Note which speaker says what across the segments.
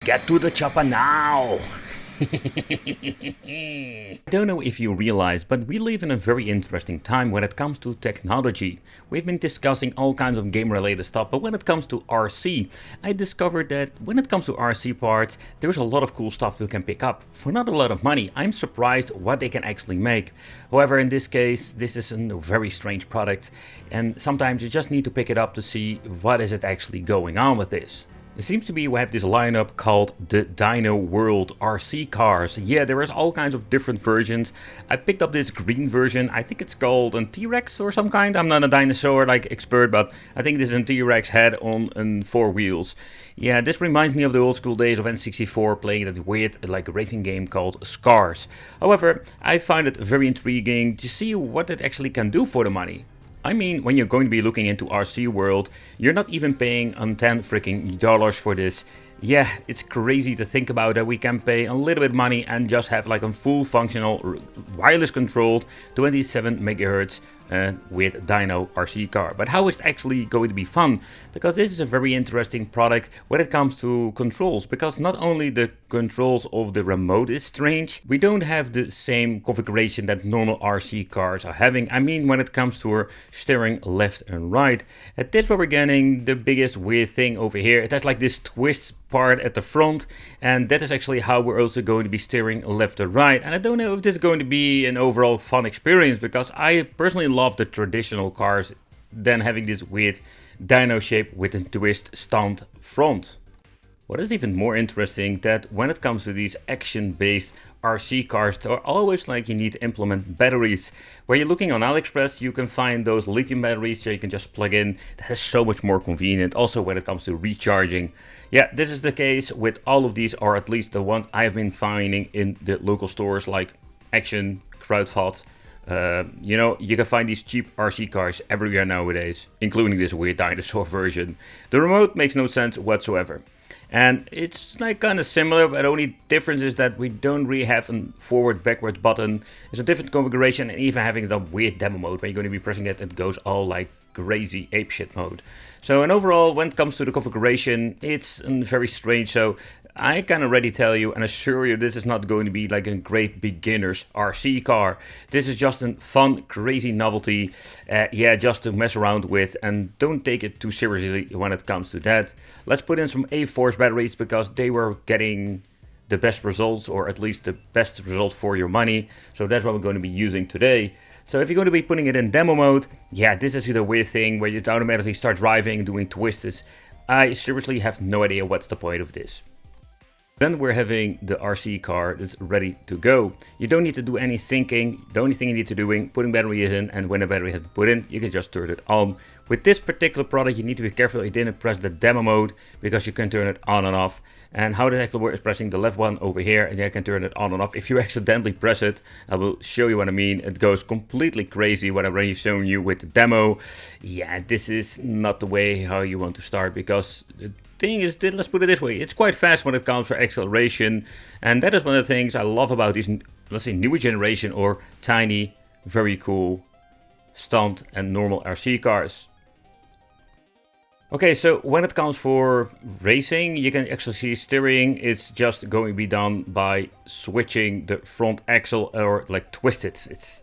Speaker 1: Get to the chopper now! I don't know if you realize, but we live in a very interesting time when it comes to technology. We've been discussing all kinds of game-related stuff, but when it comes to RC, I discovered that when it comes to RC parts, there's a lot of cool stuff you can pick up. For not a lot of money, I'm surprised what they can actually make. However, in this case, this is a very strange product, and sometimes you just need to pick it up to see what is it actually going on with this. It seems to be we have this lineup called the Dino World RC cars. Yeah, there is all kinds of different versions. I picked up this green version. I think it's called a T-Rex or some kind. I'm not a dinosaur expert, but I think this is a T-Rex head on 4 wheels. Yeah, this reminds me of the old school days of N64 playing that weird racing game called Scars. However, I find it very intriguing to see what it actually can do for the money. I mean, when you're going to be looking into RC World, you're not even paying on $10 freaking dollars for this. Yeah, it's crazy to think about that we can pay a little bit money and just have a full functional wireless controlled 27 megahertz with Dino RC car. But how is it actually going to be fun? Because this is a very interesting product when it comes to controls, because not only the controls of the remote is strange, we don't have the same configuration that normal RC cars are having. I mean, when it comes to our steering left and right, that's where we're getting the biggest weird thing over here. It has this twist part at the front, and that is actually how we're also going to be steering left or right. And I don't know if this is going to be an overall fun experience, because I personally love the traditional cars than having this weird dino shape with a twist stunt front. What is even more interesting, that when it comes to these action-based RC cars, there are always you need to implement batteries. Where you're looking on AliExpress, you can find those lithium batteries so you can just plug in. That is so much more convenient, also when it comes to recharging. Yeah, this is the case with all of these, or at least the ones I've been finding in the local stores like Action, Kruidvat. You can find these cheap RC cars everywhere nowadays, including this weird dinosaur version. The remote makes no sense whatsoever. And it's kind of similar, but the only difference is that we don't really have a forward-backwards button. It's a different configuration, and even having the weird demo mode where you're going to be pressing it, it goes all crazy apeshit mode. So, and overall, when it comes to the configuration, it's very strange. So I can already tell you and assure you this is not going to be a great beginner's RC car. This is just a fun, crazy novelty, just to mess around with, and don't take it too seriously when it comes to that. Let's put in some A-Force batteries, because they were getting the best results, or at least the best result for your money. So that's what we're going to be using today. So if you're going to be putting it in demo mode, yeah, this is the weird thing where you automatically start driving, doing twists. I seriously have no idea what's the point of this. Then we're having the RC car that's ready to go. You don't need to do any syncing. The only thing you need to do putting batteries in, and when the battery has been put in, you can just turn it on. With this particular product, you need to be careful you didn't press the demo mode, because you can turn it on and off. And how that actually works is pressing the left one over here, and you can turn it on and off. If you accidentally press it, I will show you what I mean. It goes completely crazy, what I've already shown you with the demo. Yeah, this is not the way how you want to start, because thing is, let's put it this way, it's quite fast when it comes for acceleration, and that is one of the things I love about these, let's say, newer generation or tiny, very cool stunt and normal RC cars. Okay, so when it comes for racing, you can actually see steering. It's just going to be done by switching the front axle or twist it. It's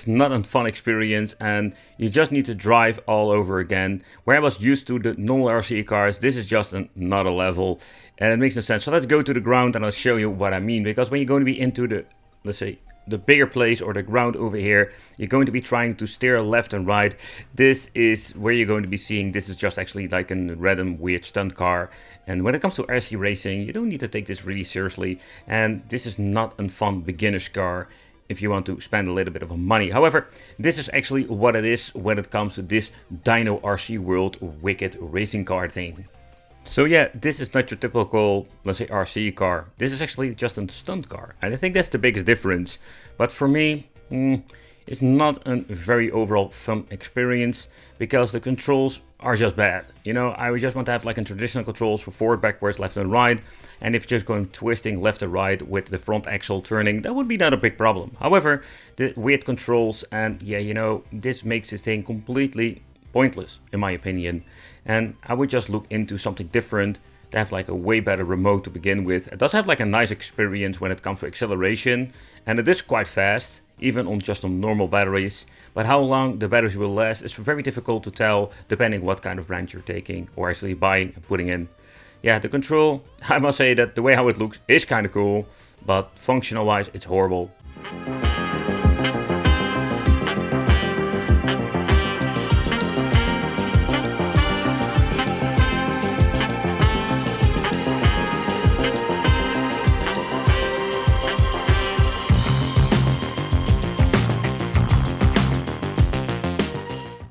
Speaker 1: not a fun experience, and you just need to drive all over again. Where I was used to the normal RC cars, this is just another level, and it makes no sense. So let's go to the ground and I'll show you what I mean. Because when you're going to be into the, let's say, the bigger place or the ground over here, you're going to be trying to steer left and right. This is where you're going to be seeing this is just actually a random weird stunt car. And when it comes to RC racing, you don't need to take this really seriously, and this is not a fun beginner's car if you want to spend a little bit of money. However, this is actually what it is when it comes to this Dino RC World wicked racing car thing. So yeah, this is not your typical, let's say, RC car. This is actually just a stunt car, and I think that's the biggest difference. But for me, it's not a very overall fun experience, because the controls are just bad. I would just want to have a traditional controls for forward, backwards, left and right. And if you're just going twisting left and right with the front axle turning, that would be not a big problem. However, the weird controls, and this makes this thing completely pointless, in my opinion. And I would just look into something different to have like a way better remote to begin with. It does have like a nice experience when it comes to acceleration, and it is quite fast, even on just on normal batteries. But how long the batteries will last is very difficult to tell depending what kind of brand you're taking or actually buying and putting in. Yeah, the control, I must say that the way how it looks is kind of cool, but functional wise it's horrible.